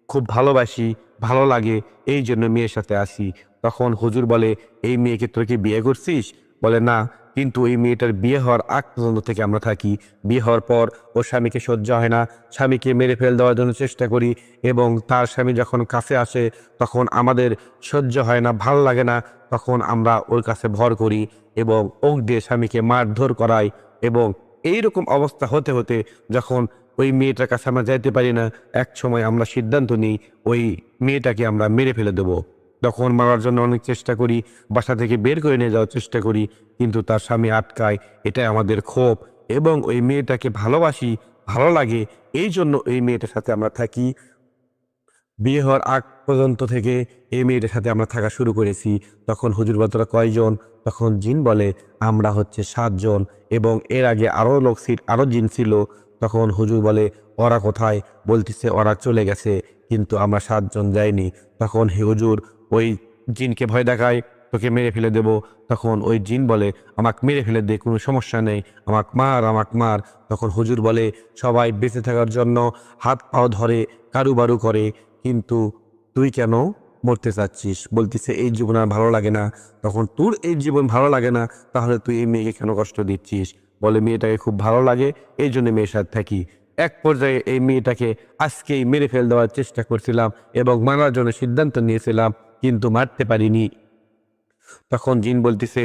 খুব ভালোবাসি, ভালো লাগে, এই জন্য মেয়ের সাথে আসি। তখন হুজুর বলে এই মেয়েকে তোর কি বিয়ে করছিস? বলে না, কিন্তু এই মেয়েটার বিয়ে হওয়ার আগ পর্যন্ত থেকে আমরা থাকি। বিয়ে হওয়ার পর ওর স্বামীকে সহ্য হয় না, স্বামীকে মেরে ফেল দেওয়ার জন্য চেষ্টা করি, এবং তার স্বামী যখন কাছে আসে তখন আমাদের সহ্য হয় না, ভালো লাগে না, তখন আমরা ওর কাছে ভর করি এবং ওক দিয়ে স্বামীকে মারধর করাই। এবং এইরকম অবস্থা হতে হতে যখন ওই মেয়েটার কাছে আমরা যাইতে পারি না, এক সময় আমরা সিদ্ধান্ত নিই ওই মেয়েটাকে আমরা মেরে ফেলে দেবো। তখন মারার জন্য অনেক চেষ্টা করি, বাসা থেকে বের করে নিয়ে যাওয়ার চেষ্টা করি, কিন্তু তার স্বামী আটকায়। এটাই আমাদের ক্ষোভ এবং ওই মেয়েটাকে ভালোবাসি, ভালো লাগে, এই জন্য এই মেয়েটার সাথে আমরা থাকি। বিয়ে হওয়ার আগ পর্যন্ত থেকে এই মেয়েটার সাথে আমরা থাকা শুরু করেছি। তখন হুজুর বলে তোরা কয়জন? তখন জিন বলে আমরা হচ্ছে 7 জন, এবং এর আগে আরও জিন ছিল। তখন হুজুর বলে ওরা কোথায়? বলতেছে ওরা চলে গেছে, কিন্তু আমরা 7 জন যাইনি। তখন হুজুর ওই জিনকে ভয় দেখায় তোকে মেরে ফেলে দেব। তখন ওই জিন বলে, আমাকে মেরে ফেলে দে, কোনো সমস্যা নেই, আমাকে মার, আমাকে মার। তখন হুজুর বলে, সবাই বেঁচে থাকার জন্য হাত পাও ধরে কারুবারু করে, কিন্তু তুই কেন মরতে চাচ্ছিস? বলতেছে এই জীবন আর ভালো লাগে না। তখন তোর এই জীবন ভালো লাগে না, তাহলে তুই এই মেয়েকে কেন কষ্ট দিচ্ছিস? বলে মেয়েটাকে খুব ভালো লাগে, এই জন্য মেয়ের সাথে থাকি। এক পর্যায়ে এই মেয়েটাকে আজকেই মেরে ফেল দেওয়ার চেষ্টা করছিলাম এবং মারার জন্য সিদ্ধান্ত নিয়েছিলাম, কিন্তু মারতে পারিনি। তখন জিন বলতেছে,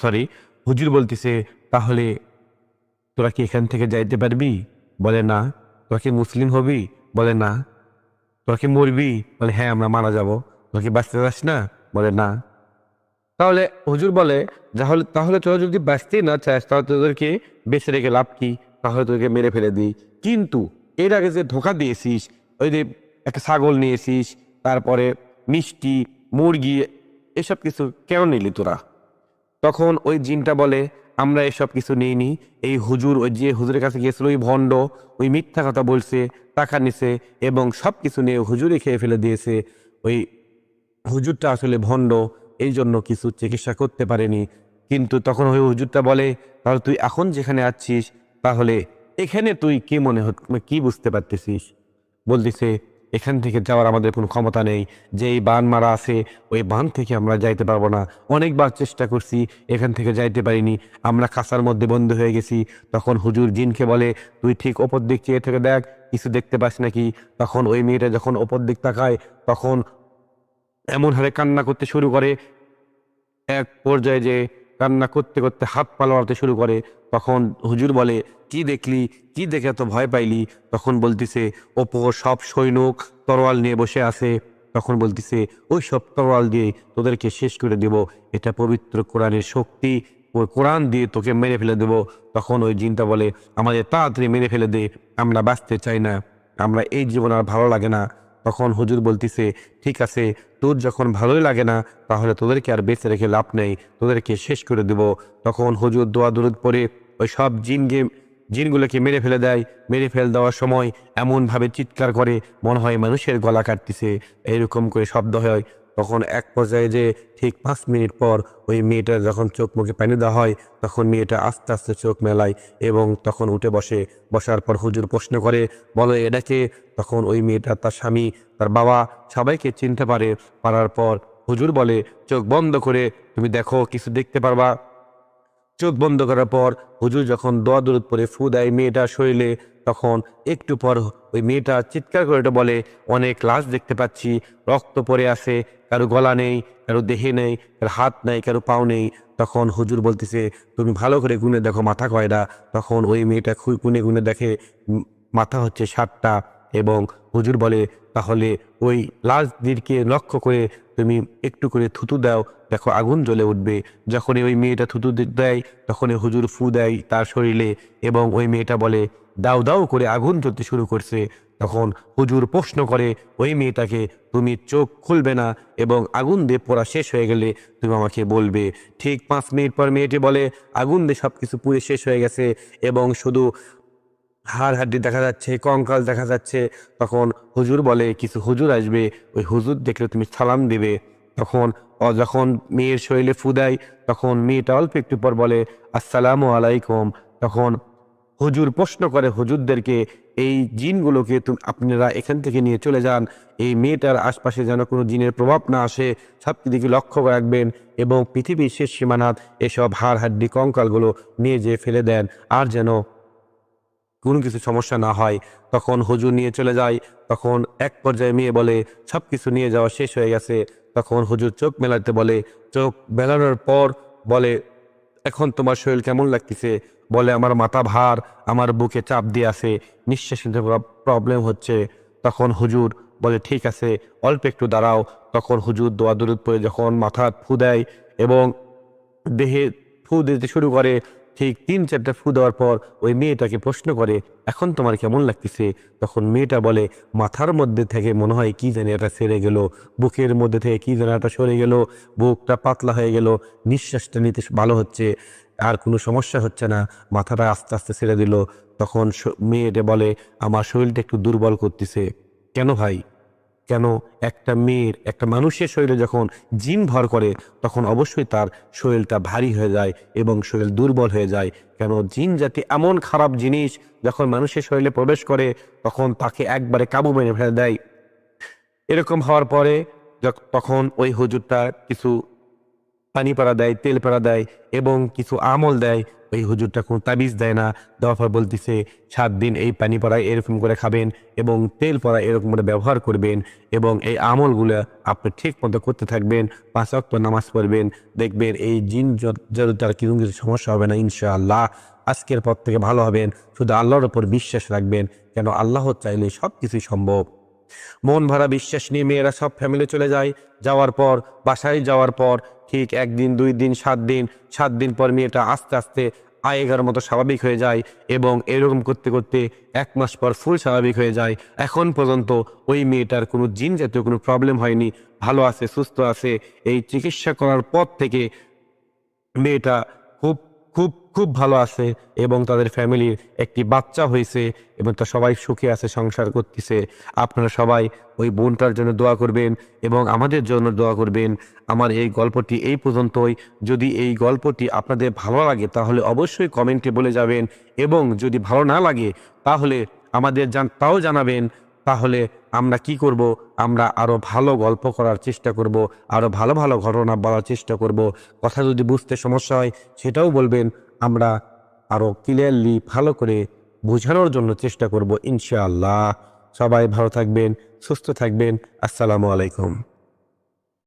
সরি, হুজুর বলতেছে, তাহলে তোরা কি এখান থেকে যাইতে পারবি? বলে না। তোরা কি মুসলিম হবি? বলে না। তোরা কি মরবি? বলে হ্যাঁ, আমরা মারা যাব। তোরা কি বাঁচতে চাস না? বলে না। তাহলে হুজুর বলে, তাহলে তাহলে তোরা যদি বাঁচতেই না চাস, তাহলে তোদেরকে বেঁচে রেখে লাভ কি? তাহলে তোদেরকে মেরে ফেলে দিই। কিন্তু এর আগে যে ধোঁকা দিয়েছিস, ওই যে একটা ছাগল নিয়েছিস, তারপরে মিষ্টি, মুরগি, এসব কিছু কেন নিলি তোরা? তখন ওই জিনটা বলে, আমরা এসব কিছু নিইনি। এই হুজুর, ওই যে হুজুরের কাছে গিয়েছিল, ওই ভণ্ড, ওই মিথ্যা কথা বলছে, টাকা নিছে এবং সব কিছু নিয়ে হুজুরই খেয়ে ফেলে দিয়েছে। ওই হুজুরটা আসলে ভণ্ড, এই জন্য কিছু চিকিৎসা করতে পারেনি। কিন্তু তখন ওই হুজুরটা বলে, তাহলে তুই এখন যেখানে আছিস, তাহলে এখানে তুই কি মনে কি বুঝতে পারতেছিস? বলতেছে, এখান থেকে যাওয়ার আমাদের কোনো ক্ষমতা নেই। যে এই বান মারা আছে, ওই বান থেকে আমরা যাইতে পারবো না। অনেকবার চেষ্টা করছি, এখান থেকে যাইতে পারিনি, আমরা খাঁচার মধ্যে বন্ধ হয়ে গেছি। তখন হুজুর জিনকে বলে, তুই ঠিক ওপর দিক চেয়ে থেকে দেখ, কিছু দেখতে পাস নাকি? তখন ওই মেয়েটা যখন ওপর দিক তাকায়, তখন এমন হারে কান্না করতে শুরু করে, এক পর্যায়ে যে কান্না করতে করতে হাত পা লড়াতে শুরু করে। তখন হুজুর বলে, কি দেখলি? কি দেখে এত ভয় পাইলি? তখন বলতিছে, ওপর সব সৈনিক তরোয়াল নিয়ে বসে আছে। তখন বলতিছে, ওই সব তরোয়াল দিয়ে তোদেরকে শেষ করে দেব, এটা পবিত্র কোরআনের শক্তি, ওই কোরআন দিয়ে তোকে মেরে ফেলে দেব। তখন ওই জিনটা বলে, আমাদের তাড়াতাড়ি মেরে ফেলে দে, আমরা বাঁচতে চাই না, আমরা এই জীবন আর ভালো লাগে না। তখন হুজুর বলতিছে, ঠিক আছে, তোর যখন ভালোই লাগে না, তাহলে তোদেরকে আর বেঁচে রেখে লাভ নেই, তোদেরকে শেষ করে দেব। তখন হুজুর দোয়া দরুদ পড়ে ওই সব জিনগুলোকে মেরে ফেলে দেয়। মেরে ফেলে দেওয়ার সময় এমনভাবে চিৎকার করে, মনে হয় মানুষের গলা কাটতেছে, এরকম করে শব্দ হয়। তখন এক পর্যায়ে যে ঠিক 5 মিনিট পর ওই মেয়েটার যখন চোখ মুখে পানি দেওয়া হয়, তখন মেয়েটা আস্তে আস্তে চোখ মেলায় এবং তখন উঠে বসে। বসার পর হুজুর প্রশ্ন করে, বলে এটাকে? তখন ওই মেয়েটা তার স্বামী, তার বাবা, সবাইকে চিনতে পারার পর হুজুর বলে, চোখ বন্ধ করে তুমি দেখো, কিছু দেখতে পারবা। চোখ বন্ধ করার পর হুজুর যখন দোয়া দরুদ পরে ফু দেয় মেয়েটার শরীরে, তখন একটু পর ওই মেয়েটা চিৎকার করে এটা বলে, অনেক লাশ দেখতে পাচ্ছি, রক্ত পড়ে আছে, কারো গলা নেই, কারো দেহে নেই, কারো হাত নেই, কারো পাও নেই। তখন হুজুর বলতেছে, তুমি ভালো করে গুনে দেখো মাথা কয়টা? তখন ওই মেয়েটা গুনে গুনে দেখে, মাথা হচ্ছে 7টা। এবং হুজুর বলে, তাহলে ওই লাশদেরকে লক্ষ্য করে তুমি একটু করে থুতু দাও, দেখো আগুন জ্বলে উঠবে। যখনই ওই মেয়েটা থুতু দেয়, তখনই হুজুর ফু দেয় তার শরীরে এবং ওই মেয়েটা বলে, দাউ দাউ করে আগুন জ্বলতে শুরু করছে। তখন হুজুর প্রশ্ন করে ওই মেয়েটাকে, তুমি চোখ খুলবে না এবং আগুন দিয়ে পোড়া শেষ হয়ে গেলে তুমি আমাকে বলবে। ঠিক 5 মিনিট পর মেয়েটি বলে, আগুন দিয়ে সব কিছু পুড়ে শেষ হয়ে গেছে এবং শুধু হাড় হাড্ডি দেখা যাচ্ছে, কঙ্কাল দেখা যাচ্ছে। তখন হুজুর বলে, কিছু হুজুর আসবে, ওই হুজুর দেখলে তুমি সালাম দিবে। তখন যখন মেয়ের শরীরে ফু দেয়, তখন মেয়েটা অল্প একটু পর বলে, আসসালামু আলাইকুম। তখন হুজুর প্রশ্ন করে হুজুরদেরকে, এই জিনগুলোকে আপনারা এখান থেকে নিয়ে চলে যান, এই মেয়েটার আশপাশে যেন কোনো জিনের প্রভাব না আসে, সব দিকে লক্ষ্য রাখবেন এবং পৃথিবীর শেষ সীমানাত এসব হাড় হাড্ডি কঙ্কালগুলো নিয়ে যেয়ে ফেলে দেন, আর যেন কোনো কিছু সমস্যা না হয়। তখন হুজুর নিয়ে চলে যায়। তখন এক পর্যায়ে মেয়ে বলে, সব কিছু নিয়ে যাওয়া শেষ হয়ে গেছে। তখন হুজুর চোখ মেলাতে বলে, চোখ মেলানোর পর বলে, এখন তোমার শরীর কেমন লাগতেছে? বলে, আমার মাথা ভার, আমার বুকে চাপ দিয়ে আছে, নিঃশ্বাস নিতে প্রবলেম হচ্ছে। তখন হুজুর বলে, ঠিক আছে, অল্প একটু দাঁড়াও। তখন হুজুর দোয়া দরুদ পড়ে যখন মাথা ফু দেয় এবং দেহে ফু দিতে শুরু করে, ঠিক 3-4টা ফু দেওয়ার পর ওই মেয়েটাকে প্রশ্ন করে, এখন তোমার কেমন লাগতেছে? তখন মেয়েটা বলে, মাথার মধ্যে থেকে মনে হয় কি জানি এটা ছেড়ে গেল, বুকের মধ্যে থেকে কি যেন এটা সরে গেল, বুকটা পাতলা হয়ে গেল, নিঃশ্বাসটা নিতে ভালো হচ্ছে, আর কোনো সমস্যা হচ্ছে না, মাথাটা আস্তে আস্তে ছেড়ে দিল। তখন মেয়েটা বলে, আমার শরীরটা একটু দুর্বল করতেছে। কেন ভাই? কেন একটা মেয়ের, একটা মানুষের শরীরে যখন জিন ভর করে তখন অবশ্যই তার শরীরটা ভারী হয়ে যায় এবং শরীর দুর্বল হয়ে যায়। কেন জিন জাতি এমন খারাপ জিনিস, যখন মানুষের শরীরে প্রবেশ করে তখন তাকে একবারে কাবু মেনে ফেলে দেয়। এরকম হওয়ার পরে তখন ওই হুজুরটা কিছু পানি পাড়া দেয়, তেল পাড়া দেয় এবং কিছু আমল দেয়। ওই হুজুরটা কোনো তাবিজ দেয় না, দেওয়ার পর বলতেছে 7 দিন এই পানি পড়ায় এরকম করে খাবেন এবং তেল পড়া এরকম করে ব্যবহার করবেন এবং এই আমলগুলো আপনি ঠিক মতো করতে থাকবেন, 5 ওয়াক্ত নামাজ পড়বেন, দেখবেন এই জিন জাদুটার কিছু কিছু সমস্যা হবে না ইনশাআল্লাহ। আজকের পর থেকে ভালো হবেন। শুধু আল্লাহর উপর বিশ্বাস রাখবেন, কেন আল্লাহ চাইলে সব কিছুই সম্ভব। মন ভরা বিশ্বাস নিয়ে মেয়েরা সব ফ্যামিলি চলে যায়। যাওয়ার পর, বাসায় যাওয়ার পর ঠিক 1 দিন, 2 দিন, 7 দিন পর মেয়েটা আস্তে আস্তে আগেকার মতো স্বাভাবিক হয়ে যায় এবং এরকম করতে করতে 1 মাস পর ফুল স্বাভাবিক হয়ে যায়। এখন পর্যন্ত ওই মেয়েটার কোনো জিন জাতীয় কোনো প্রবলেম হয়নি, ভালো আছে, সুস্থ আছে। এই চিকিৎসা করার পর থেকে মেয়েটা খুব খুব খুব ভালো আছে এবং তাদের ফ্যামিলির একটি বাচ্চা হয়েছে এবং তা সবাই সুখে আছে, সংসার করতেছে। আপনারা সবাই ওই বোনটার জন্য দোয়া করবেন এবং আমাদের জন্য দোয়া করবেন। আমার এই গল্পটি এই পর্যন্তই। যদি এই গল্পটি আপনাদের ভালো লাগে তাহলে অবশ্যই কমেন্টে বলে যাবেন এবং যদি ভালো না লাগে তাহলে আমাদের তাও জানাবেন। তাহলে আমরা কি করব? আমরা আরো ভালো গল্প করার চেষ্টা করব, আরো ভালো ভালো ঘটনা বলার চেষ্টা করব। কথা যদি বুঝতে সমস্যা হয় সেটাও বলবেন, আমরা আরো ক্লিয়ারলি ভালো করে বোঝানোর জন্য চেষ্টা করব ইনশাআল্লাহ। সবাই ভালো থাকবেন, সুস্থ থাকবেন। আসসালামু আলাইকুম।